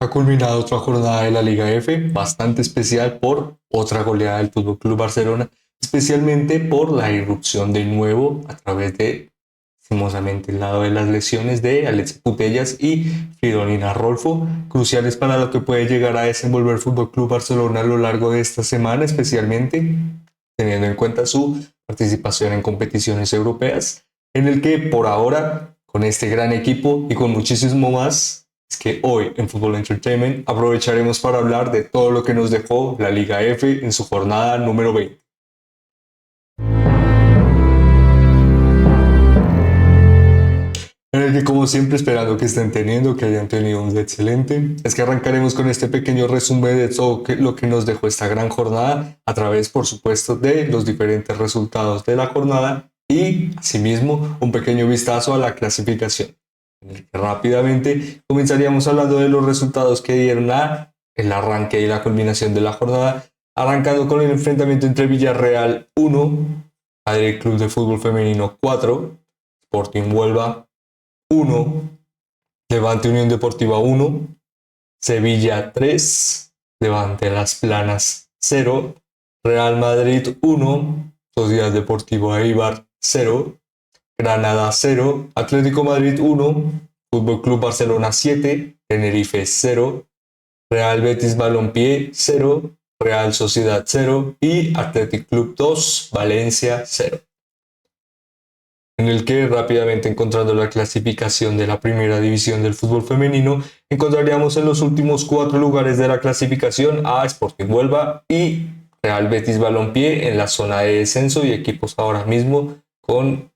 Ha culminado otra jornada de la Liga F, bastante especial por otra goleada del Fútbol Club Barcelona, especialmente por la irrupción de nuevo a través de, lastimosamente, el lado de las lesiones de Alex Putellas y Fridolina Rolfo, cruciales para lo que puede llegar a desenvolver el Fútbol Club Barcelona a lo largo de esta semana, especialmente teniendo en cuenta su participación en competiciones europeas, en el que por ahora, con este gran equipo y con muchísimo más, es que hoy en Fútbol Entertainment aprovecharemos para hablar de todo lo que nos dejó la Liga F en su jornada número 20. En el que, como siempre, esperando que estén teniendo, que hayan tenido un día excelente, es que arrancaremos con este pequeño resumen de todo lo que nos dejó esta gran jornada a través, por supuesto, de los diferentes resultados de la jornada y, asimismo, un pequeño vistazo a la clasificación. En el que rápidamente comenzaríamos hablando de los resultados que dieron a el arranque y la culminación de la jornada, arrancando con el enfrentamiento entre Villarreal 1, Madrid Club de Fútbol Femenino 4, Sporting Huelva 1, Levante Unión Deportiva 1, Sevilla 3, Levante Las Planas 0, Real Madrid 1, Sociedad Deportiva Eibar 0, Granada 0, Atlético Madrid 1, Fútbol Club Barcelona 7, Tenerife 0, Real Betis Balompié 0, Real Sociedad 0 y Athletic Club 2, Valencia 0. En el que rápidamente encontrando la clasificación de la primera división del fútbol femenino, encontraríamos en los últimos 4 lugares de la clasificación a Sporting Huelva y Real Betis Balompié en la zona de descenso y equipos ahora mismo con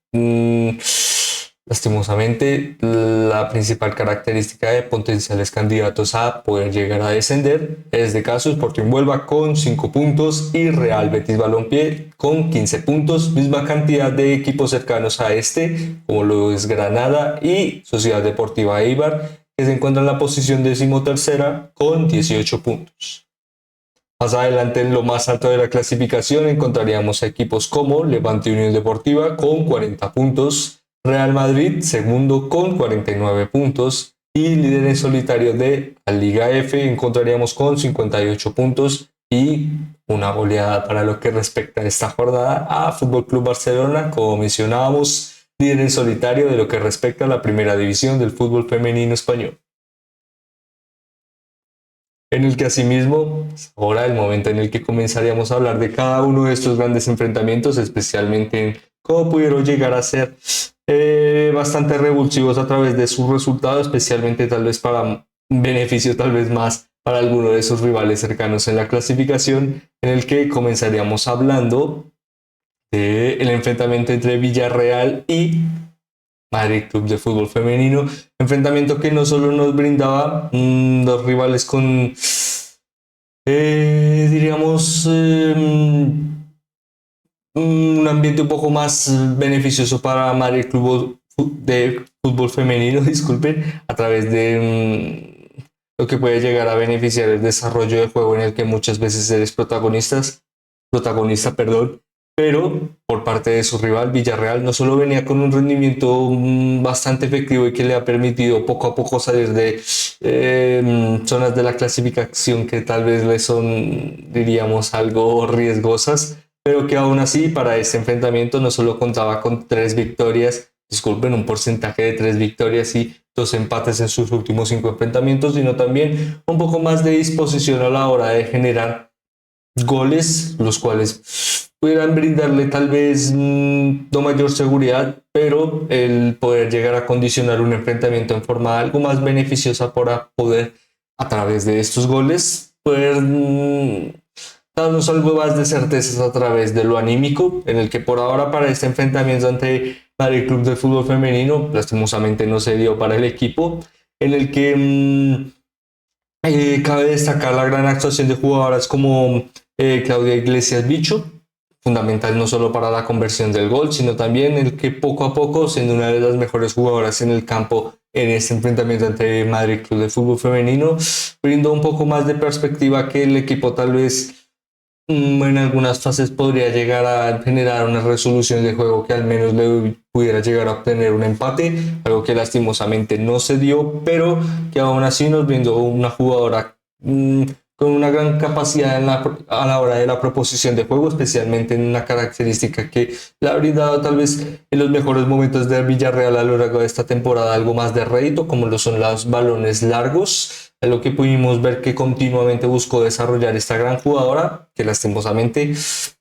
lastimosamente la principal característica de potenciales candidatos a poder llegar a descender. En este caso Sporting Huelva con 5 puntos y Real Betis Balompié con 15 puntos, misma cantidad de equipos cercanos a este como lo es Granada y Sociedad Deportiva Eibar, que se encuentra en la posición 13ª con 18 puntos. Más adelante, en lo más alto de la clasificación, encontraríamos a equipos como Levante Unión Deportiva con 40 puntos, Real Madrid segundo con 49 puntos y líder en solitario de la Liga F encontraríamos con 58 puntos y una goleada para lo que respecta a esta jornada a Fútbol Club Barcelona, como mencionábamos, líder en solitario de lo que respecta a la primera división del fútbol femenino español. En el que asimismo, ahora el momento en el que comenzaríamos a hablar de cada uno de estos grandes enfrentamientos, especialmente en cómo pudieron llegar a ser bastante revulsivos a través de sus resultados, especialmente tal vez para un beneficio tal vez más para alguno de sus rivales cercanos en la clasificación, en el que comenzaríamos hablando del enfrentamiento entre Villarreal y Madrid Club de Fútbol Femenino, enfrentamiento que no solo nos brindaba dos rivales con, diríamos, un ambiente un poco más beneficioso para Madrid Club de Fútbol Femenino, disculpen, a través de lo que puede llegar a beneficiar el desarrollo de juego en el que muchas veces eres protagonista, perdón, pero por parte de su rival Villarreal no solo venía con un rendimiento bastante efectivo y que le ha permitido poco a poco salir de zonas de la clasificación que tal vez le son, diríamos, algo riesgosas, pero que aún así para este enfrentamiento no solo contaba con 3 victorias, disculpen, un porcentaje de 3 victorias y 2 empates en sus últimos 5 enfrentamientos, sino también un poco más de disposición a la hora de generar goles, los cuales pudieran brindarle tal vez no mayor seguridad, pero el poder llegar a condicionar un enfrentamiento en forma algo más beneficiosa para poder, a través de estos goles, poder darnos algo más de certezas a través de lo anímico, en el que por ahora para este enfrentamiento ante Madrid Club de Fútbol Femenino, lastimosamente no se dio para el equipo, en el que cabe destacar la gran actuación de jugadoras como Claudia Iglesias Bicho, fundamental no solo para la conversión del gol, sino también el que poco a poco, siendo una de las mejores jugadoras en el campo en este enfrentamiento entre Madrid Club de Fútbol Femenino, brindó un poco más de perspectiva que el equipo tal vez En algunas fases podría llegar a generar una resolución de juego que al menos le pudiera llegar a obtener un empate, algo que lastimosamente no se dio, pero que aún así nos brindó una jugadora con una gran capacidad a la hora de la proposición de juego, especialmente en una característica que le ha brindado tal vez en los mejores momentos de Villarreal a lo largo de esta temporada algo más de rédito, como lo son los balones largos, a lo que pudimos ver que continuamente buscó desarrollar esta gran jugadora, que lastimosamente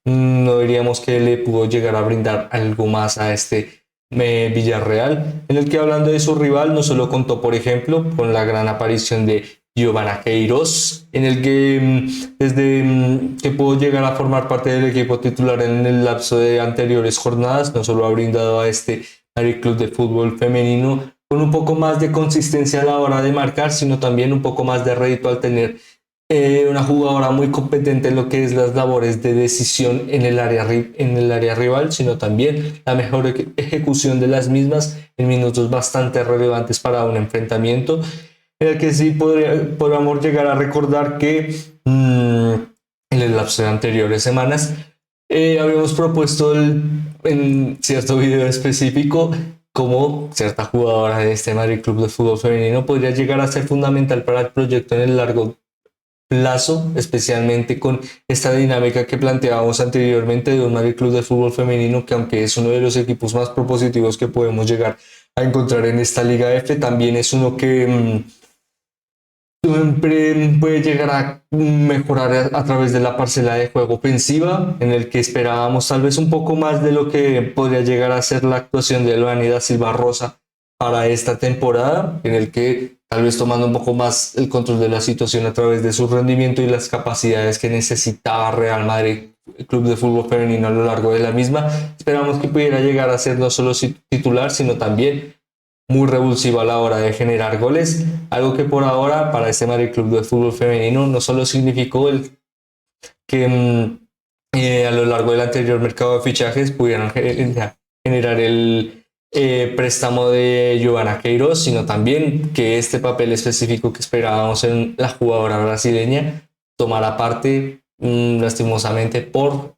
no diríamos que le pudo llegar a brindar algo más a este Villarreal, en el que hablando de su rival no solo contó por ejemplo con la gran aparición de Giovanna Queiroz, en el que desde que pudo llegar a formar parte del equipo titular en el lapso de anteriores jornadas, no solo ha brindado a este Club de Fútbol Femenino con un poco más de consistencia a la hora de marcar, sino también un poco más de rédito al tener una jugadora muy competente en lo que es las labores de decisión en el área rival, sino también la mejor ejecución de las mismas en minutos bastante relevantes para un enfrentamiento, en el que sí podríamos llegar a recordar que en el lapso de anteriores semanas habíamos propuesto en cierto video específico cómo cierta jugadora de este Madrid Club de Fútbol Femenino podría llegar a ser fundamental para el proyecto en el largo plazo, especialmente con esta dinámica que planteábamos anteriormente de un Madrid Club de Fútbol Femenino que, aunque es uno de los equipos más propositivos que podemos llegar a encontrar en esta Liga F, también es uno que siempre puede llegar a mejorar a través de la parcela de juego ofensiva, en el que esperábamos tal vez un poco más de lo que podría llegar a ser la actuación de Loani da Silva Rosa para esta temporada, en el que tal vez tomando un poco más el control de la situación a través de su rendimiento y las capacidades que necesitaba Real Madrid, el Club de Fútbol Femenino a lo largo de la misma, esperamos que pudiera llegar a ser no solo titular, sino también muy revulsivo a la hora de generar goles, algo que por ahora para este Madrid Club de Fútbol Femenino no solo significó el que a lo largo del anterior mercado de fichajes pudieran generar el préstamo de Giovanna Queiroz, sino también que este papel específico que esperábamos en la jugadora brasileña tomara parte lastimosamente por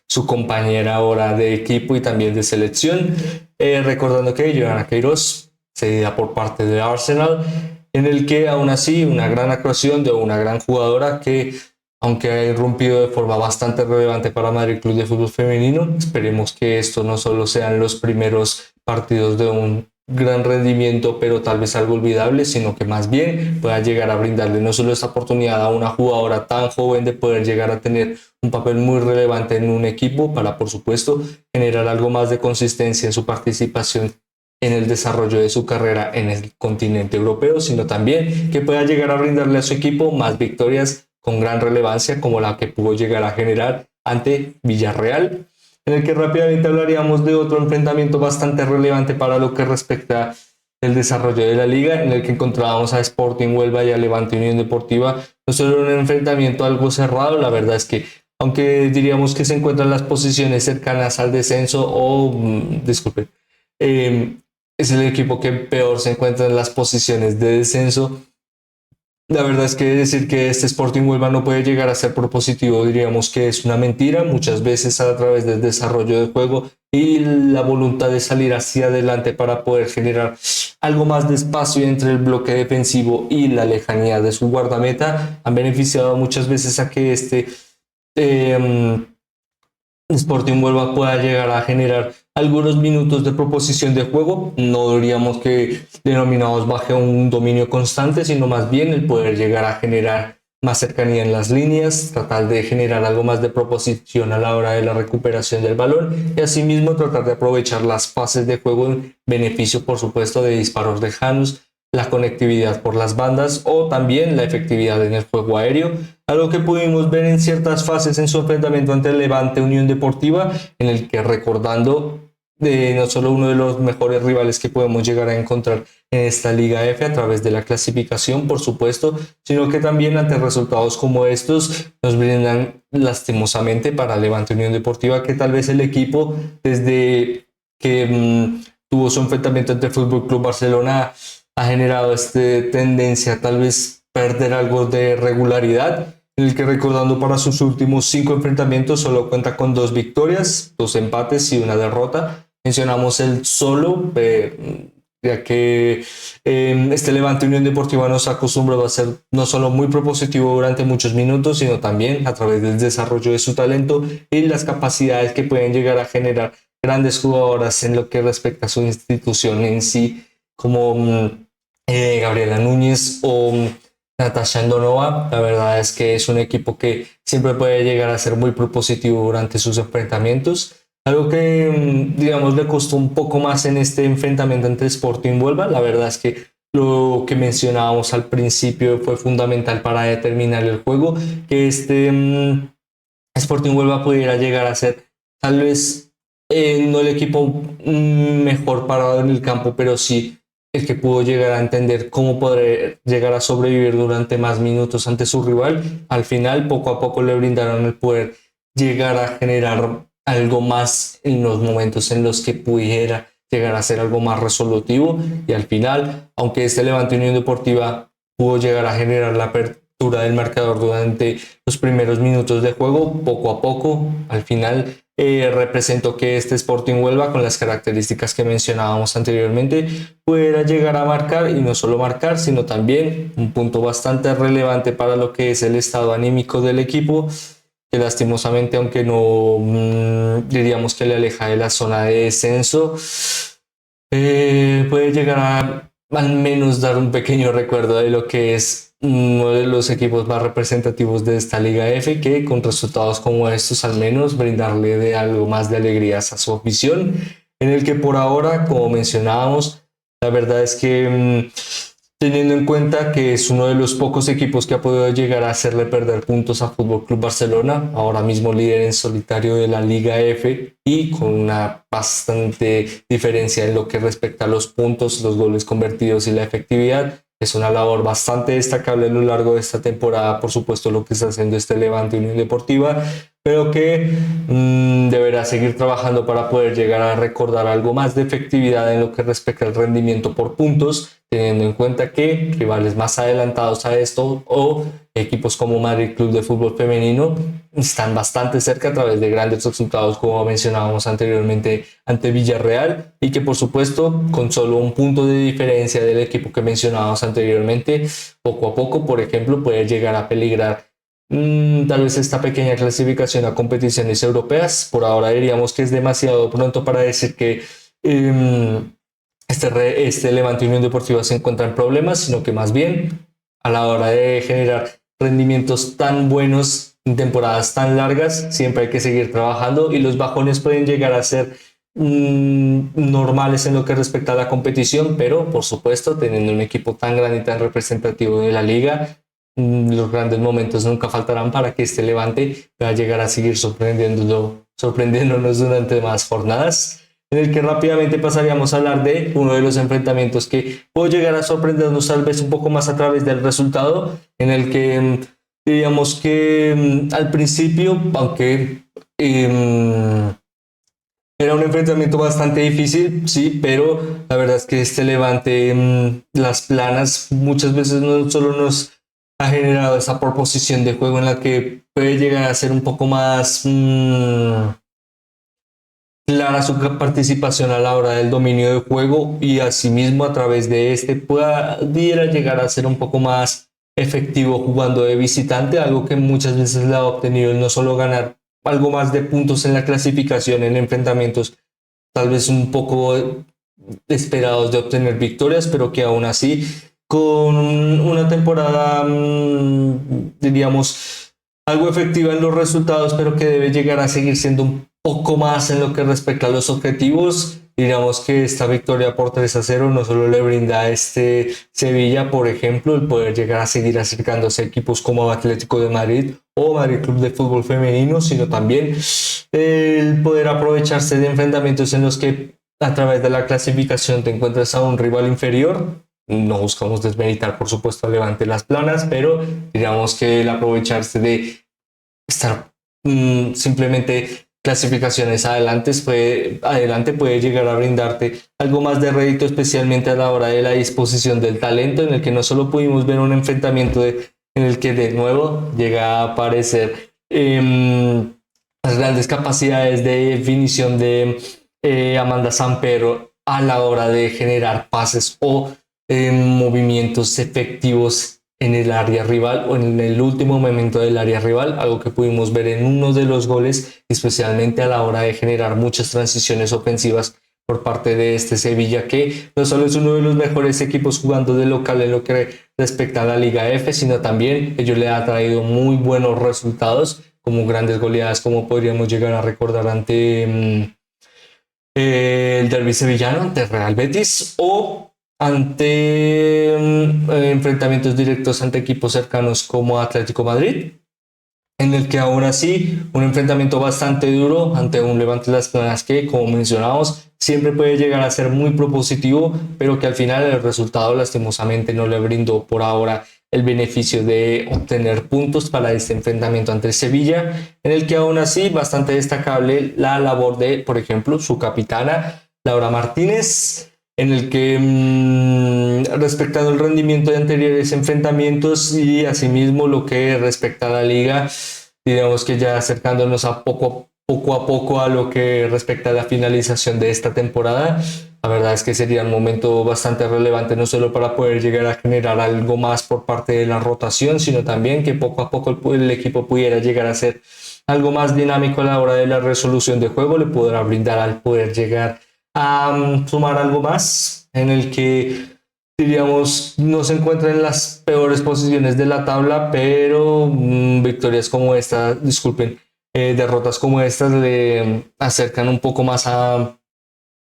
su compañera ahora de equipo y también de selección, recordando que Giovanna Queiroz cedida por parte de Arsenal, en el que aún así una gran actuación de una gran jugadora que, aunque ha irrumpido de forma bastante relevante para Madrid Club de Fútbol Femenino, esperemos que esto no solo sean los primeros partidos de un gran rendimiento, pero tal vez algo olvidable, sino que más bien pueda llegar a brindarle no solo esta oportunidad a una jugadora tan joven de poder llegar a tener un papel muy relevante en un equipo para, por supuesto, generar algo más de consistencia en su participación en el desarrollo de su carrera en el continente europeo, sino también que pueda llegar a brindarle a su equipo más victorias con gran relevancia como la que pudo llegar a generar ante Villarreal, en el que rápidamente hablaríamos de otro enfrentamiento bastante relevante para lo que respecta el desarrollo de la liga, en el que encontrábamos a Sporting Huelva y a Levante Unión Deportiva. No solo un enfrentamiento algo cerrado, la verdad es que aunque diríamos que se encuentran las posiciones cercanas al descenso o, disculpe, es el equipo que peor se encuentra en las posiciones de descenso. La verdad es que decir que este Sporting Huelva no puede llegar a ser propositivo, diríamos que es una mentira, muchas veces a través del desarrollo del juego y la voluntad de salir hacia adelante para poder generar algo más de espacio entre el bloque defensivo y la lejanía de su guardameta, han beneficiado muchas veces a que este eh, Sporting Huelva pueda llegar a generar algunos minutos de proposición de juego, no diríamos que denominados bajo un dominio constante, sino más bien el poder llegar a generar más cercanía en las líneas, tratar de generar algo más de proposición a la hora de la recuperación del balón y asimismo tratar de aprovechar las fases de juego en beneficio, por supuesto, de disparos lejanos, la conectividad por las bandas o también la efectividad en el juego aéreo, algo que pudimos ver en ciertas fases en su enfrentamiento ante el Levante Unión Deportiva, en el que, recordando de no solo uno de los mejores rivales que podemos llegar a encontrar en esta Liga F a través de la clasificación, por supuesto, sino que también ante resultados como estos nos brindan lastimosamente para Levante Unión Deportiva que tal vez el equipo desde que tuvo su enfrentamiento ante el Fútbol Club Barcelona ha generado esta tendencia a tal vez perder algo de regularidad, en el que, recordando, para sus últimos 5 enfrentamientos solo cuenta con 2 victorias, 2 empates y una derrota. Mencionamos el solo, ya que este Levante Unión Deportiva nos acostumbrado a ser no solo muy propositivo durante muchos minutos, sino también a través del desarrollo de su talento y las capacidades que pueden llegar a generar grandes jugadoras en lo que respecta a su institución en sí, como Gabriela Núñez o Natasha Endonova. La verdad es que es un equipo que siempre puede llegar a ser muy propositivo durante sus enfrentamientos. Algo que, digamos, le costó un poco más en este enfrentamiento entre Sporting Huelva. La verdad es que lo que mencionábamos al principio fue fundamental para determinar el juego, que Sporting Huelva pudiera llegar a ser tal vez no el equipo mejor parado en el campo, pero sí el que pudo llegar a entender cómo poder llegar a sobrevivir durante más minutos ante su rival. Al final, poco a poco le brindaron el poder llegar a generar algo más en los momentos en los que pudiera llegar a ser algo más resolutivo, y al final, aunque este Levante Unión Deportiva pudo llegar a generar la apertura del marcador durante los primeros minutos de juego, poco a poco, al final representó que este Sporting Huelva, con las características que mencionábamos anteriormente, pudiera llegar a marcar, y no solo marcar, sino también un punto bastante relevante para lo que es el estado anímico del equipo, que lastimosamente, aunque no diríamos que le aleja de la zona de descenso, puede llegar a al menos dar un pequeño recuerdo de lo que es uno de los equipos más representativos de esta Liga F, que con resultados como estos al menos brindarle de algo más de alegrías a su afición, en el que por ahora, como mencionábamos, la verdad es que teniendo en cuenta que es uno de los pocos equipos que ha podido llegar a hacerle perder puntos a Fútbol Club Barcelona, ahora mismo líder en solitario de la Liga F y con una bastante diferencia en lo que respecta a los puntos, los goles convertidos y la efectividad. Es una labor bastante destacable a lo largo de esta temporada, por supuesto, lo que está haciendo este Levante Unión Deportiva, pero que deberá seguir trabajando para poder llegar a recordar algo más de efectividad en lo que respecta al rendimiento por puntos, teniendo en cuenta que rivales más adelantados a esto o equipos como Madrid Club de Fútbol Femenino están bastante cerca a través de grandes resultados, como mencionábamos anteriormente, ante Villarreal, y que por supuesto con solo un punto de diferencia del equipo que mencionábamos anteriormente, poco a poco, por ejemplo, puede llegar a peligrar tal vez esta pequeña clasificación a competiciones europeas. Por ahora diríamos que es demasiado pronto para decir que este Levante Unión Deportiva se encuentra en problemas, sino que más bien a la hora de generar rendimientos tan buenos en temporadas tan largas, siempre hay que seguir trabajando, y los bajones pueden llegar a ser normales en lo que respecta a la competición, pero por supuesto, teniendo un equipo tan grande y tan representativo de la liga, los grandes momentos nunca faltarán para que este Levante pueda llegar a seguir sorprendiéndonos durante más jornadas, en el que rápidamente pasaríamos a hablar de uno de los enfrentamientos que puede llegar a sorprendernos tal vez un poco más a través del resultado, en el que diríamos que al principio, aunque era un enfrentamiento bastante difícil, sí, pero la verdad es que este Levante, las planas muchas veces no solo nos ha generado esa proposición de juego en la que puede llegar a ser un poco más clara su participación a la hora del dominio del juego, y asimismo a través de este pudiera llegar a ser un poco más efectivo jugando de visitante, algo que muchas veces le ha obtenido el no solo ganar algo más de puntos en la clasificación en enfrentamientos tal vez un poco esperados de obtener victorias, pero que aún así con una temporada diríamos algo efectiva en los resultados, pero que debe llegar a seguir siendo un poco más en lo que respecta a los objetivos. Diríamos que esta victoria por 3-0 no solo le brinda a este Sevilla, por ejemplo, el poder llegar a seguir acercándose a equipos como Atlético de Madrid o Madrid Club de Fútbol Femenino, sino también el poder aprovecharse de enfrentamientos en los que a través de la clasificación te encuentras a un rival inferior. No buscamos desmeritar, por supuesto, al Levante las planas, pero digamos que el aprovecharse de estar simplemente clasificaciones adelante puede llegar a brindarte algo más de rédito, especialmente a la hora de la disposición del talento, en el que no solo pudimos ver un enfrentamiento en el que de nuevo llega a aparecer las grandes capacidades de definición de Amanda Samper a la hora de generar pases o movimientos efectivos en el área rival o en el último momento del área rival, algo que pudimos ver en uno de los goles, especialmente a la hora de generar muchas transiciones ofensivas por parte de este Sevilla, que no solo es uno de los mejores equipos jugando de local en lo que respecta a la Liga F, sino también ellos le ha traído muy buenos resultados, como grandes goleadas, como podríamos llegar a recordar ante el derbi sevillano, ante Real Betis, o ante enfrentamientos directos ante equipos cercanos como Atlético Madrid, en el que ahora sí, un enfrentamiento bastante duro ante un Levante Las Planas que, como mencionamos, siempre puede llegar a ser muy propositivo, pero que al final el resultado lastimosamente no le brindó por ahora el beneficio de obtener puntos para este enfrentamiento ante Sevilla, en el que aún así bastante destacable la labor de, por ejemplo, su capitana Laura Martínez, en el que respectando el rendimiento de anteriores enfrentamientos y asimismo lo que respecta a la liga, digamos que ya acercándonos a poco a poco a lo que respecta a la finalización de esta temporada, la verdad es que sería un momento bastante relevante no solo para poder llegar a generar algo más por parte de la rotación, sino también que poco a poco el equipo pudiera llegar a ser algo más dinámico a la hora de la resolución de juego, le podrá brindar al poder llegar a sumar algo más en el que diríamos no se encuentra en las peores posiciones de la tabla, pero victorias como esta, disculpen, derrotas como estas le acercan un poco más a,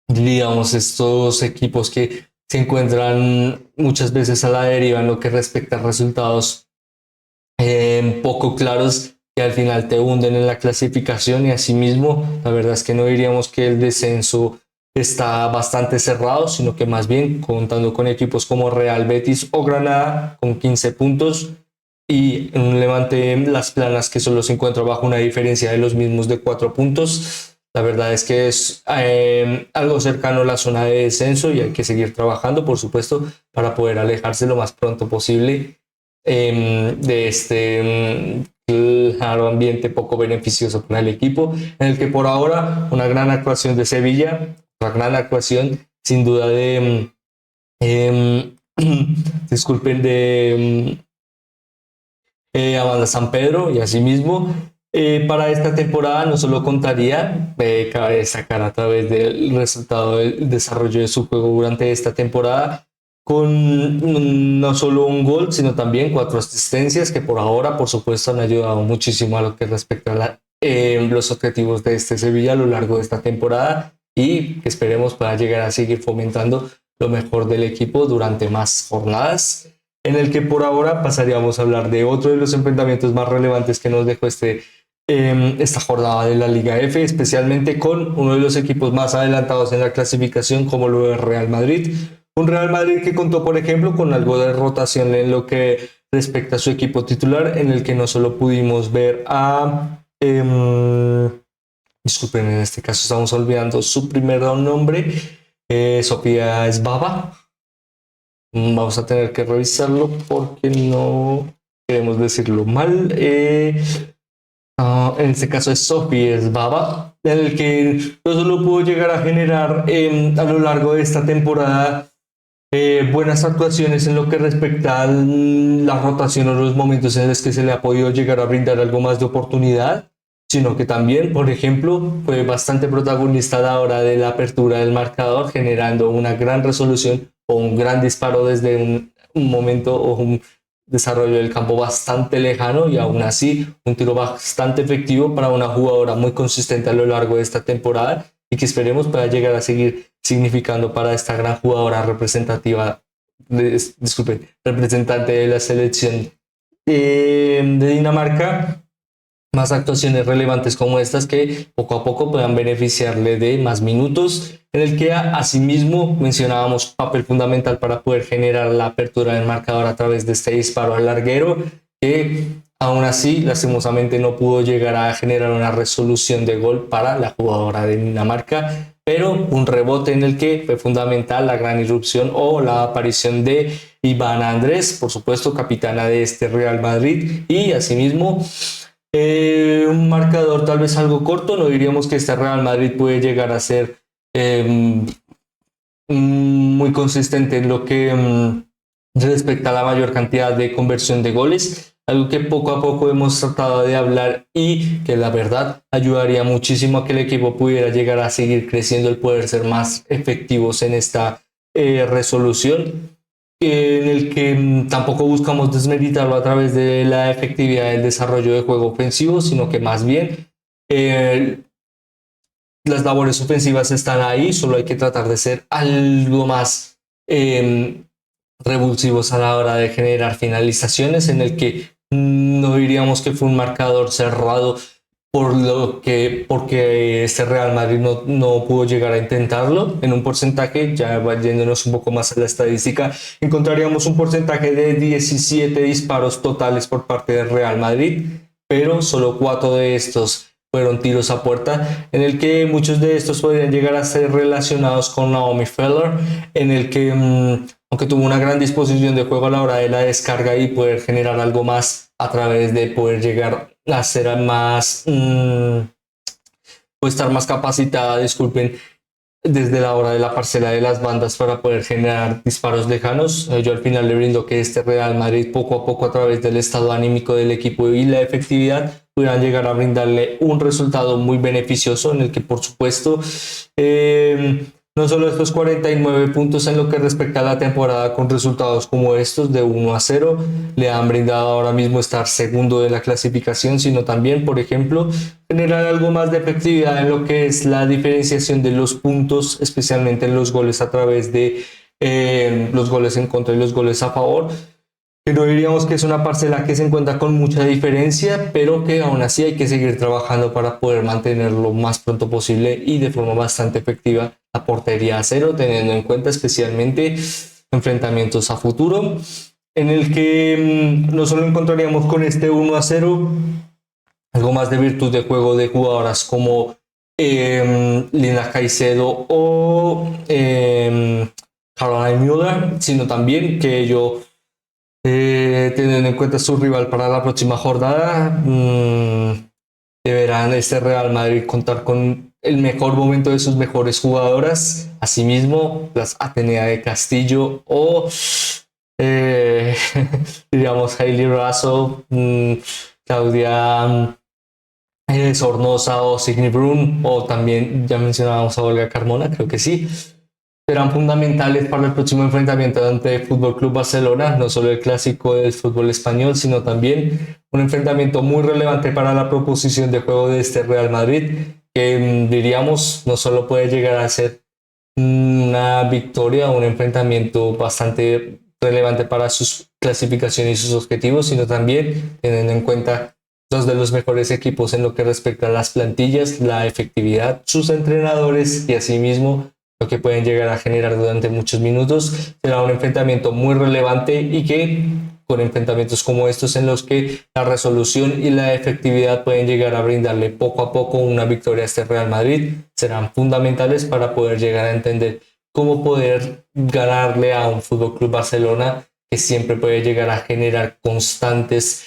digamos, estos equipos que se encuentran muchas veces a la deriva en lo que respecta a resultados poco claros que al final te hunden en la clasificación, y asimismo la verdad es que no diríamos que el descenso está bastante cerrado, sino que más bien contando con equipos como Real Betis o Granada con 15 puntos y un Levante Las Planas que solo se encuentra bajo una diferencia de los mismos de 4 puntos. La verdad es que es algo cercano a la zona de descenso y hay que seguir trabajando, por supuesto, para poder alejarse lo más pronto posible de este claro ambiente poco beneficioso para el equipo, en el que por ahora una gran actuación de Sevilla, una gran actuación sin duda de disculpen, de Amanda San Pedro, y asimismo para esta temporada no solo contaría, cabe destacar a través del resultado del desarrollo de su juego durante esta temporada, con no solo un gol, sino también 4 asistencias que por ahora, por supuesto, han ayudado muchísimo a lo que respecta a los objetivos de este Sevilla a lo largo de esta temporada, y que esperemos pueda llegar a seguir fomentando lo mejor del equipo durante más jornadas, en el que por ahora pasaríamos a hablar de otro de los enfrentamientos más relevantes que nos dejó esta jornada de la Liga F, especialmente con uno de los equipos más adelantados en la clasificación como lo es Real Madrid. Un Real Madrid que contó, por ejemplo, con algo de rotación en lo que respecta a su equipo titular, en el que no solo pudimos ver a... disculpen, en este caso estamos olvidando su primer nombre, Sofía Esbaba. Vamos a tener que revisarlo porque no queremos decirlo mal. En este caso es Sofía Esbaba, en el que no solo pudo llegar a generar a lo largo de esta temporada buenas actuaciones en lo que respecta a la rotación o los momentos en los que se le ha podido llegar a brindar algo más de oportunidad, sino que también, por ejemplo, fue bastante protagonista a la hora de la apertura del marcador, generando una gran resolución o un gran disparo desde un momento o un desarrollo del campo bastante lejano, y aún así un tiro bastante efectivo para una jugadora muy consistente a lo largo de esta temporada y que esperemos pueda llegar a seguir significando para esta gran jugadora representativa, representante de la selección de Dinamarca, más actuaciones relevantes como estas que poco a poco puedan beneficiarle de más minutos, en el que asimismo mencionábamos papel fundamental para poder generar la apertura del marcador a través de este disparo al larguero, que aún así lastimosamente no pudo llegar a generar una resolución de gol para la jugadora de Dinamarca, pero un rebote en el que fue fundamental la gran irrupción o la aparición de Iván Andrés, por supuesto, capitana de este Real Madrid, y asimismo un marcador tal vez algo corto. No diríamos que este Real Madrid puede llegar a ser muy consistente en lo que respecta a la mayor cantidad de conversión de goles, algo que poco a poco hemos tratado de hablar y que la verdad ayudaría muchísimo a que el equipo pudiera llegar a seguir creciendo, el poder ser más efectivos en esta resolución, en el que tampoco buscamos desmeritarlo a través de la efectividad del desarrollo de juego ofensivo, sino que más bien las labores ofensivas están ahí, solo hay que tratar de ser algo más revulsivos a la hora de generar finalizaciones, en el que no diríamos que fue un marcador cerrado porque este Real Madrid no pudo llegar a intentarlo. En un porcentaje, ya yéndonos un poco más a la estadística, encontraríamos un porcentaje de 17 disparos totales por parte del Real Madrid, pero solo 4 de estos fueron tiros a puerta, en el que muchos de estos podrían llegar a ser relacionados con Naomi Feller, en el que aunque tuvo una gran disposición de juego a la hora de la descarga y poder generar algo más a través de poder llegar a ser más o estar más capacitada, disculpen, desde la hora de la parcela de las bandas para poder generar disparos lejanos. Yo al final le brindo que este Real Madrid poco a poco, a través del estado anímico del equipo y la efectividad, pudieran llegar a brindarle un resultado muy beneficioso, en el que por supuesto no solo estos 49 puntos en lo que respecta a la temporada con resultados como estos de 1-0 le han brindado ahora mismo estar segundo de la clasificación, sino también, por ejemplo, generar algo más de efectividad en lo que es la diferenciación de los puntos, especialmente en los goles a través de los goles en contra y los goles a favor. Pero diríamos que es una parcela que se encuentra con mucha diferencia, pero que aún así hay que seguir trabajando para poder mantenerlo lo más pronto posible y de forma bastante efectiva la portería a cero, teniendo en cuenta especialmente enfrentamientos a futuro, en el que no solo encontraríamos con este 1-0 algo más de virtud de juego de jugadoras como Lina Caicedo o Caroline Müller, sino también que ello, teniendo en cuenta su rival para la próxima jornada, deberán este Real Madrid contar con el mejor momento de sus mejores jugadoras, asimismo las Atenea de Castillo o diríamos Hailey Raso, Claudia Sornosa o Signe Brun, o también ya mencionábamos a Olga Carmona, creo que sí, serán fundamentales para el próximo enfrentamiento ante el Fútbol Club Barcelona, no solo el clásico del fútbol español, sino también un enfrentamiento muy relevante para la proposición de juego de este Real Madrid, que diríamos no solo puede llegar a ser una victoria o un enfrentamiento bastante relevante para sus clasificaciones y sus objetivos, sino también teniendo en cuenta dos de los mejores equipos en lo que respecta a las plantillas, la efectividad, sus entrenadores y asimismo lo que pueden llegar a generar durante muchos minutos. Será un enfrentamiento muy relevante y que con enfrentamientos como estos en los que la resolución y la efectividad pueden llegar a brindarle poco a poco una victoria a este Real Madrid, serán fundamentales para poder llegar a entender cómo poder ganarle a un Fútbol Club Barcelona que siempre puede llegar a generar constantes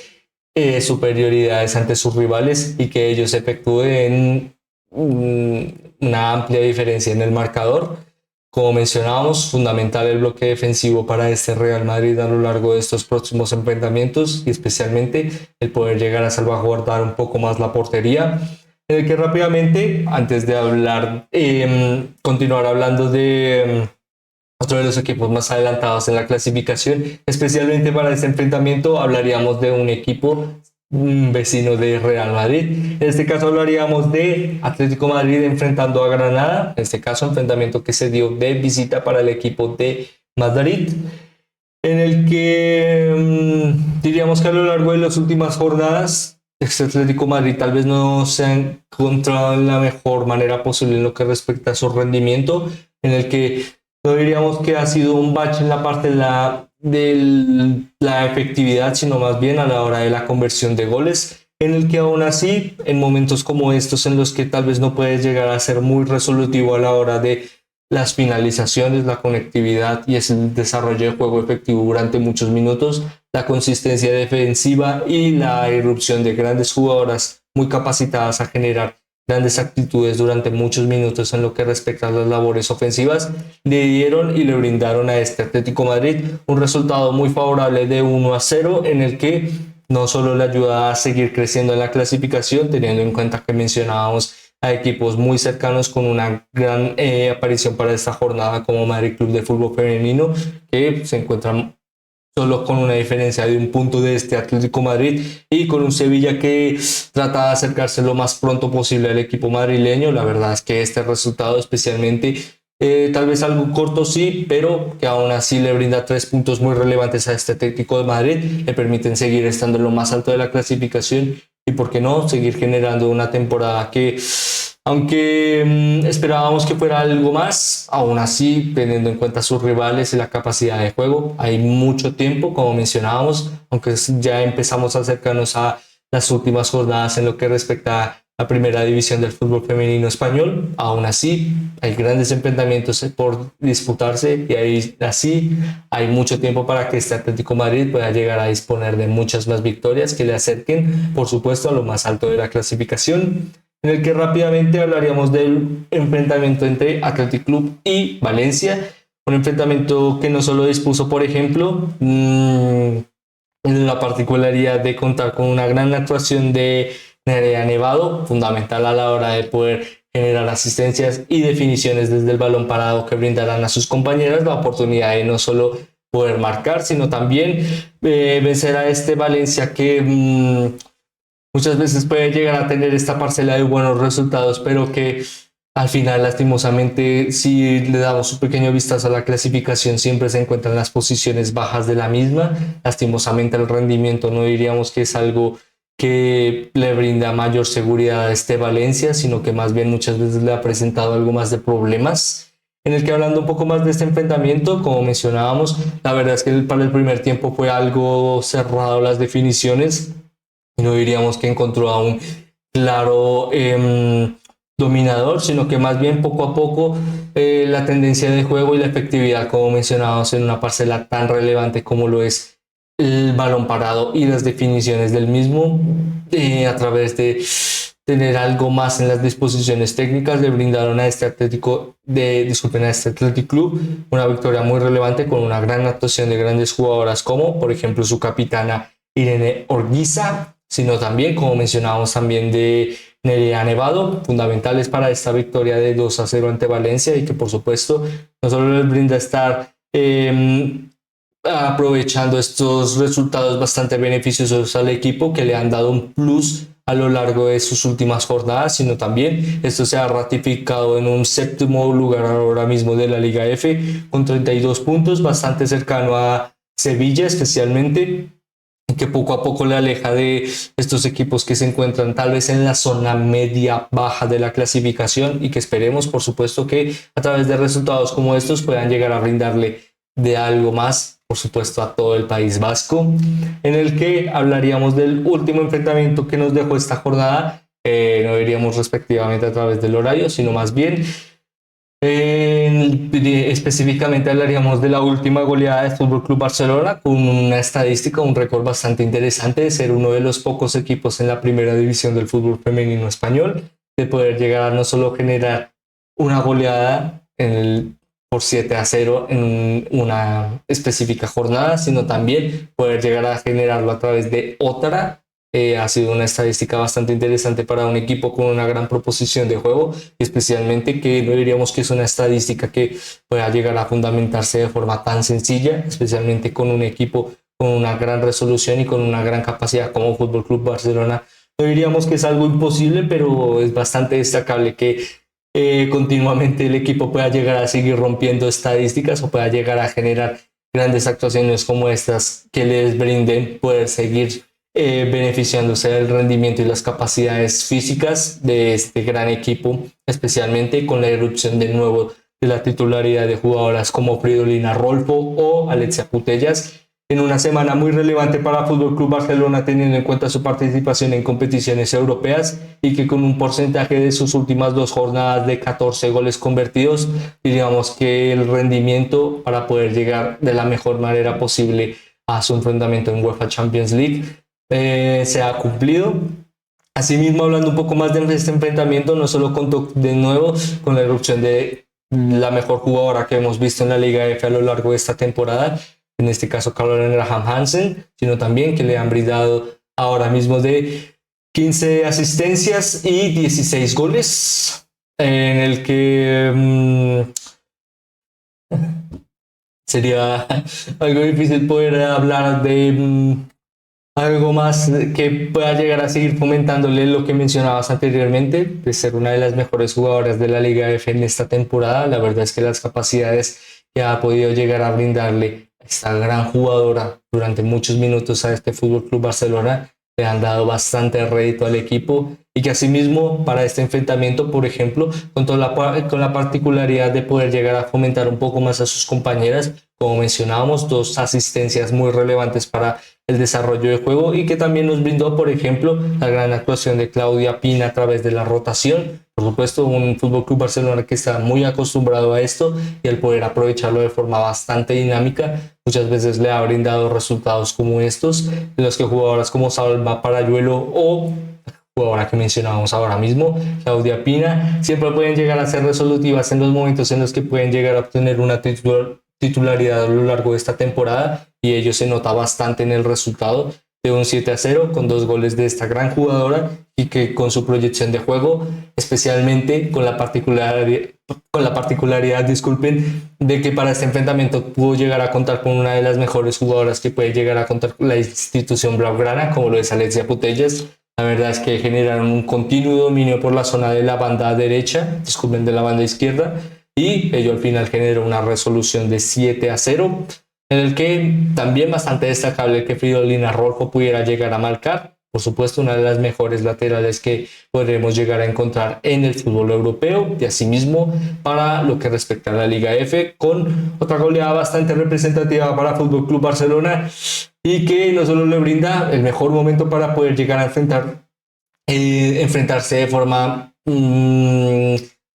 superioridades ante sus rivales y que ellos efectúen una amplia diferencia en el marcador. Como mencionábamos, fundamental el bloque defensivo para este Real Madrid a lo largo de estos próximos enfrentamientos y especialmente el poder llegar a salvaguardar un poco más la portería, en el que rápidamente, antes de hablar, continuar hablando de otro de los equipos más adelantados en la clasificación, especialmente para este enfrentamiento hablaríamos de un equipo vecino de Real Madrid. En este caso hablaríamos de Atlético Madrid enfrentando a Granada, en este caso enfrentamiento que se dio de visita para el equipo de Madrid, en el que diríamos que a lo largo de las últimas jornadas este Atlético Madrid tal vez no se ha encontrado en la mejor manera posible en lo que respecta a su rendimiento, en el que no diríamos que ha sido un bache en la parte de la efectividad, sino más bien a la hora de la conversión de goles, en el que aún así, en momentos como estos en los que tal vez no puedes llegar a ser muy resolutivo a la hora de las finalizaciones, la conectividad y el desarrollo de juego efectivo durante muchos minutos, la consistencia defensiva y la irrupción de grandes jugadoras muy capacitadas a generar grandes actitudes durante muchos minutos en lo que respecta a las labores ofensivas, le dieron y le brindaron a este Atlético Madrid un resultado muy favorable de 1-0, en el que no solo le ayuda a seguir creciendo en la clasificación, teniendo en cuenta que mencionábamos a equipos muy cercanos con una gran aparición para esta jornada, como Madrid Club de Fútbol Femenino, que se encuentran solo con una diferencia de un punto de este Atlético Madrid, y con un Sevilla que trata de acercarse lo más pronto posible al equipo madrileño. La verdad es que este resultado, especialmente, tal vez algo corto sí, pero que aún así le brinda 3 puntos muy relevantes a este Atlético de Madrid, le permiten seguir estando en lo más alto de la clasificación y, por qué no, seguir generando una temporada que, aunque esperábamos que fuera algo más, aún así, teniendo en cuenta sus rivales y la capacidad de juego, hay mucho tiempo, como mencionábamos, aunque ya empezamos a acercarnos a las últimas jornadas en lo que respecta a la primera división del fútbol femenino español. Aún así, hay grandes enfrentamientos por disputarse y ahí así hay mucho tiempo para que este Atlético Madrid pueda llegar a disponer de muchas más victorias que le acerquen, por supuesto, a lo más alto de la clasificación, en el que rápidamente hablaríamos del enfrentamiento entre Athletic Club y Valencia. Un enfrentamiento que no solo dispuso, por ejemplo, la particularidad de contar con una gran actuación de Nerea Nevado, fundamental a la hora de poder generar asistencias y definiciones desde el balón parado, que brindarán a sus compañeras la oportunidad de no solo poder marcar, sino también vencer a este Valencia que muchas veces puede llegar a tener esta parcela de buenos resultados, pero que al final, lastimosamente, si le damos un pequeño vistazo a la clasificación, siempre se encuentran las posiciones bajas de la misma. Lastimosamente, el rendimiento no diríamos que es algo que le brinda mayor seguridad a este Valencia, sino que más bien muchas veces le ha presentado algo más de problemas. En el que, hablando un poco más de este enfrentamiento, como mencionábamos, la verdad es que para el primer tiempo fue algo cerrado las definiciones, y no diríamos que encontró a un claro dominador, sino que más bien poco a poco la tendencia de juego y la efectividad, como mencionábamos, en una parcela tan relevante como lo es el balón parado y las definiciones del mismo, a través de tener algo más en las disposiciones técnicas, le brindaron a este a este Athletic Club una victoria muy relevante, con una gran actuación de grandes jugadoras como, por ejemplo, su capitana Irene Orguiza, sino también, como mencionábamos, también de Nerea Nevado, fundamentales para esta victoria de 2-0 ante Valencia, y que, por supuesto, no solo les brinda estar aprovechando estos resultados bastante beneficiosos al equipo, que le han dado un plus a lo largo de sus últimas jornadas, sino también esto se ha ratificado en un séptimo lugar ahora mismo de la Liga F, con 32 puntos, bastante cercano a Sevilla especialmente, que poco a poco le aleja de estos equipos que se encuentran tal vez en la zona media baja de la clasificación, y que esperemos, por supuesto, que a través de resultados como estos puedan llegar a brindarle de algo más, por supuesto, a todo el País Vasco, en el que hablaríamos del último enfrentamiento que nos dejó esta jornada. No diríamos respectivamente a través del horario, sino más bien específicamente hablaríamos de la última goleada del Fútbol Club Barcelona, con una estadística, un récord bastante interesante de ser uno de los pocos equipos en la primera división del fútbol femenino español, de poder llegar a no solo generar una goleada por 7-0 en una específica jornada, sino también poder llegar a generarlo a través de otra. Ha sido una estadística bastante interesante para un equipo con una gran proposición de juego, especialmente que no diríamos que es una estadística que pueda llegar a fundamentarse de forma tan sencilla, especialmente con un equipo con una gran resolución y con una gran capacidad como Fútbol Club Barcelona. No diríamos que es algo imposible, pero es bastante destacable que continuamente el equipo pueda llegar a seguir rompiendo estadísticas, o pueda llegar a generar grandes actuaciones como estas, que les brinden poder seguir beneficiándose del rendimiento y las capacidades físicas de este gran equipo, especialmente con la irrupción de nuevo de la titularidad de jugadoras como Fridolina Rolfo o Alexia Putellas, en una semana muy relevante para Fútbol Club Barcelona, teniendo en cuenta su participación en competiciones europeas y que con un porcentaje de sus últimas 2 jornadas de 14 goles convertidos, diríamos que el rendimiento para poder llegar de la mejor manera posible a su enfrentamiento en UEFA Champions League se ha cumplido. Asimismo, hablando un poco más de este enfrentamiento, no solo contó de nuevo con la erupción de la mejor jugadora que hemos visto en la Liga F a lo largo de esta temporada, en este caso Caroline Graham Hansen, sino también que le han brindado ahora mismo de 15 asistencias y 16 goles, en el que sería algo difícil poder hablar de algo más que pueda llegar a seguir fomentándole lo que mencionabas anteriormente, de ser una de las mejores jugadoras de la Liga F en esta temporada. La verdad es que las capacidades que ha podido llegar a brindarle esta gran jugadora durante muchos minutos a este Fútbol Club Barcelona le han dado bastante rédito al equipo, y que asimismo para este enfrentamiento, por ejemplo, con la particularidad de poder llegar a fomentar un poco más a sus compañeras, como mencionábamos, 2 asistencias muy relevantes para el desarrollo de juego, y que también nos brindó, por ejemplo, la gran actuación de Claudia Pina a través de la rotación. Por supuesto, un Fútbol Club Barcelona que está muy acostumbrado a esto, y el poder aprovecharlo de forma bastante dinámica muchas veces le ha brindado resultados como estos, en los que jugadoras como Salma Parayuelo o jugadora que mencionábamos ahora mismo, Claudia Pina, siempre pueden llegar a ser resolutivas en los momentos en los que pueden llegar a obtener una titularidad a lo largo de esta temporada, y ello se nota bastante en el resultado de un 7-0 con 2 goles de esta gran jugadora, y que con su proyección de juego, especialmente con la particularidad, disculpen, de que para este enfrentamiento pudo llegar a contar con una de las mejores jugadoras que puede llegar a contar con la institución blaugrana, como lo es Alexia Putellas. La verdad es que generaron un continuo dominio por la zona de la banda derecha, disculpen, de la banda izquierda, y ello al final generó una resolución de 7-0, en el que también bastante destacable que Fridolina Rolfo pudiera llegar a marcar. Por supuesto, una de las mejores laterales que podremos llegar a encontrar en el fútbol europeo, y asimismo para lo que respecta a la Liga F, con otra goleada bastante representativa para Fútbol Club Barcelona, y que no solo le brinda el mejor momento para poder llegar a enfrentarse de forma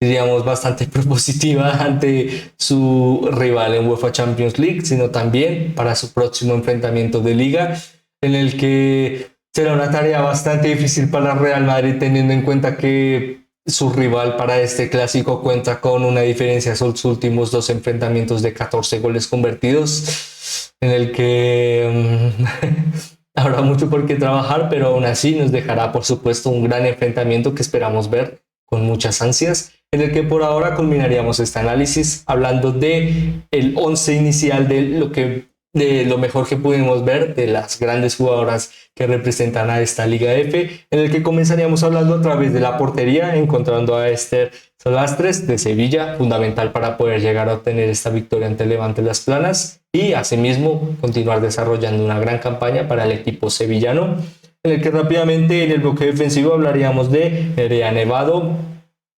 diríamos bastante propositiva ante su rival en UEFA Champions League, sino también para su próximo enfrentamiento de liga, en el que será una tarea bastante difícil para Real Madrid, teniendo en cuenta que su rival para este clásico cuenta con una diferencia en sus últimos 2 enfrentamientos de 14 goles convertidos, en el que habrá mucho por qué trabajar, pero aún así nos dejará, por supuesto, un gran enfrentamiento que esperamos ver con muchas ansias, en el que por ahora culminaríamos este análisis hablando de el 11 inicial de lo mejor que pudimos ver de las grandes jugadoras que representan a esta Liga F, en el que comenzaríamos hablando a través de la portería, encontrando a Esther Solastres de Sevilla, fundamental para poder llegar a obtener esta victoria ante Levante Las Planas, y asimismo continuar desarrollando una gran campaña para el equipo sevillano, en el que rápidamente en el bloque defensivo hablaríamos de Nerea Nevado,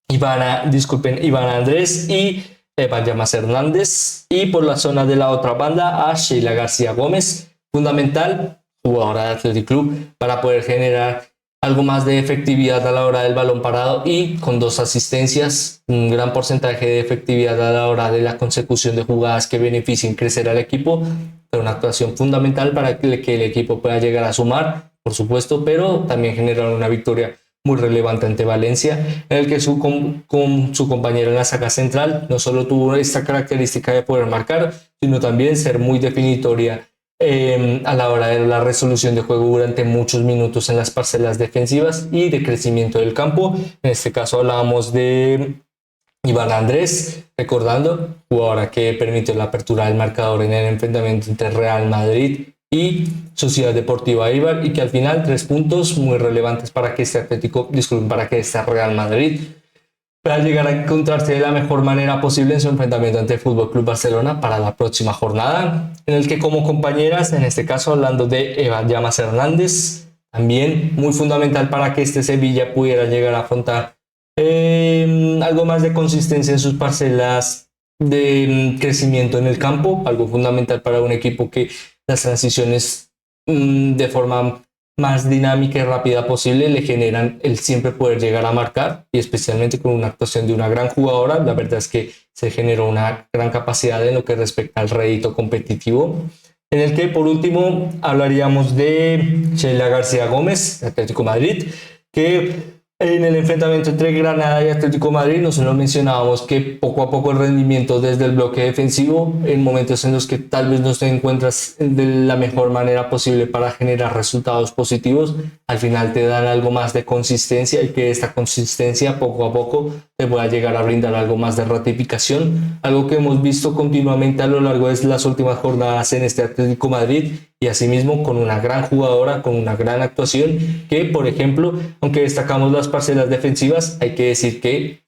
Iván Andrés y Eva Llamas Hernández, y por la zona de la otra banda a Sheila García Gómez, fundamental jugadora de Athletic Club para poder generar algo más de efectividad a la hora del balón parado, y con 2 asistencias, un gran porcentaje de efectividad a la hora de la consecución de jugadas que beneficien crecer al equipo, pero una actuación fundamental para que el equipo pueda llegar a sumar, por supuesto, pero también generar una victoria muy relevante ante Valencia, en el que con su compañero en la saga central no solo tuvo esta característica de poder marcar, sino también ser muy definitoria a la hora de la resolución de juego durante muchos minutos en las parcelas defensivas y de crecimiento del campo. En este caso hablábamos de Iván Andrés, recordando, jugadora que permitió la apertura del marcador en el enfrentamiento entre Real Madrid y Sociedad Deportiva Eibar, y que al final 3 puntos muy relevantes para que este Real Madrid pueda llegar a encontrarse de la mejor manera posible en su enfrentamiento ante el Fútbol Club Barcelona para la próxima jornada, en el que como compañeras, en este caso hablando de Eva Llamas Hernández, también muy fundamental para que este Sevilla pudiera llegar a afrontar algo más de consistencia en sus parcelas de crecimiento en el campo, algo fundamental para un equipo que las transiciones de forma más dinámica y rápida posible le generan el siempre poder llegar a marcar, y especialmente con una actuación de una gran jugadora, la verdad es que se generó una gran capacidad en lo que respecta al rédito competitivo, en el que por último hablaríamos de Sheila García Gómez, de Atlético Madrid, que en el enfrentamiento entre Granada y Atlético Madrid nosotros mencionábamos que poco a poco el rendimiento desde el bloque defensivo, en momentos en los que tal vez no te encuentras de la mejor manera posible para generar resultados positivos, al final te dan algo más de consistencia, y que esta consistencia poco a poco te pueda llegar a brindar algo más de ratificación, algo que hemos visto continuamente a lo largo de las últimas jornadas en este Atlético Madrid, y asimismo con una gran jugadora, con una gran actuación, que por ejemplo, aunque destacamos las parcelas defensivas, hay que decir que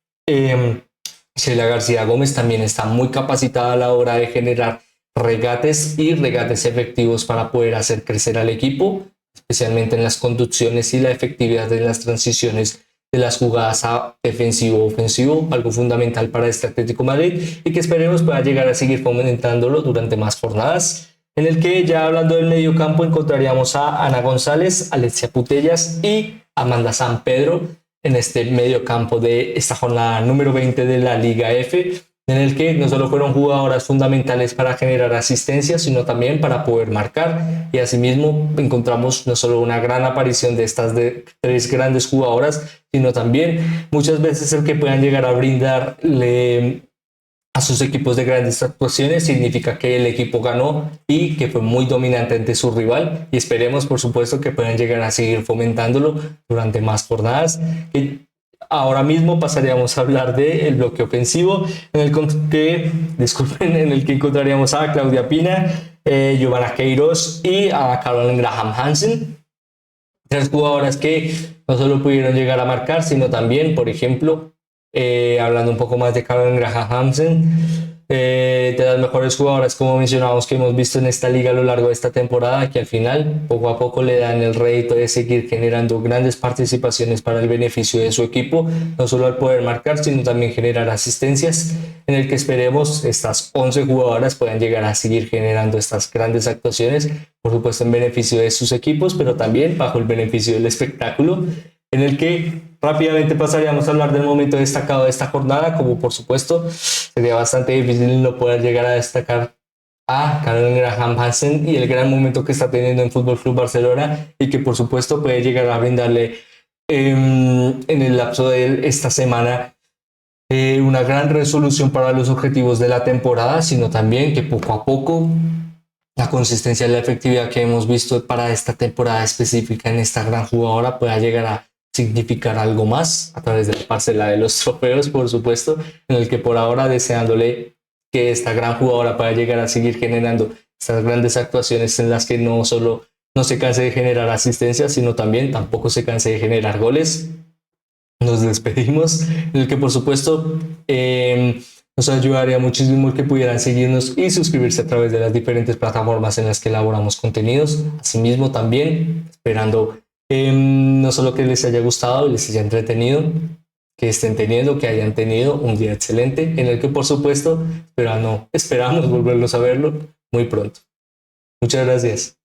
Sheila García Gómez también está muy capacitada a la hora de generar regates y regates efectivos para poder hacer crecer al equipo, especialmente en las conducciones y la efectividad de las transiciones de las jugadas a defensivo-ofensivo, algo fundamental para este Atlético Madrid, y que esperemos pueda llegar a seguir fomentándolo durante más jornadas, en el que ya hablando del medio campo encontraríamos a Ana González, Alexia Putellas y Amanda San Pedro en este medio campo de esta jornada número 20 de la Liga F, en el que no solo fueron jugadoras fundamentales para generar asistencia, sino también para poder marcar, y asimismo encontramos no solo una gran aparición de estas tres grandes jugadoras, sino también muchas veces el que puedan llegar a brindarle a sus equipos de grandes actuaciones significa que el equipo ganó y que fue muy dominante ante su rival, y esperemos por supuesto que puedan llegar a seguir fomentándolo durante más jornadas. Ahora mismo pasaríamos a hablar del bloque ofensivo, en el que, disculpen, en el que encontraríamos a Claudia Pina, Giovanna Queiroz y a Caroline Graham Hansen, tres jugadoras que no solo pudieron llegar a marcar, sino también, por ejemplo, hablando un poco más de Caroline Graham Hansen, de las mejores jugadoras, como mencionábamos, que hemos visto en esta liga a lo largo de esta temporada, que al final poco a poco le dan el rédito de seguir generando grandes participaciones para el beneficio de su equipo, no solo al poder marcar, sino también generar asistencias, en el que esperemos estas 11 jugadoras puedan llegar a seguir generando estas grandes actuaciones, por supuesto en beneficio de sus equipos, pero también bajo el beneficio del espectáculo, en el que rápidamente pasaríamos a hablar del momento destacado de esta jornada, como por supuesto sería bastante difícil no poder llegar a destacar a Caroline Graham Hansen y el gran momento que está teniendo en Fútbol Club Barcelona, y que por supuesto puede llegar a brindarle en el lapso de esta semana una gran resolución para los objetivos de la temporada, sino también que poco a poco la consistencia y la efectividad que hemos visto para esta temporada específica en esta gran jugadora pueda llegar a significar algo más a través de la parcela de los trofeos, por supuesto, en el que por ahora deseándole que esta gran jugadora pueda llegar a seguir generando estas grandes actuaciones en las que no solo no se canse de generar asistencias, sino también tampoco se canse de generar goles. Nos despedimos, en el que por supuesto nos ayudaría muchísimo el que pudieran seguirnos y suscribirse a través de las diferentes plataformas en las que elaboramos contenidos. Asimismo también esperando no solo que les haya gustado y les haya entretenido, que estén teniendo, que hayan tenido un día excelente, en el que por supuesto esperamos volverlos a verlo muy pronto. Muchas gracias.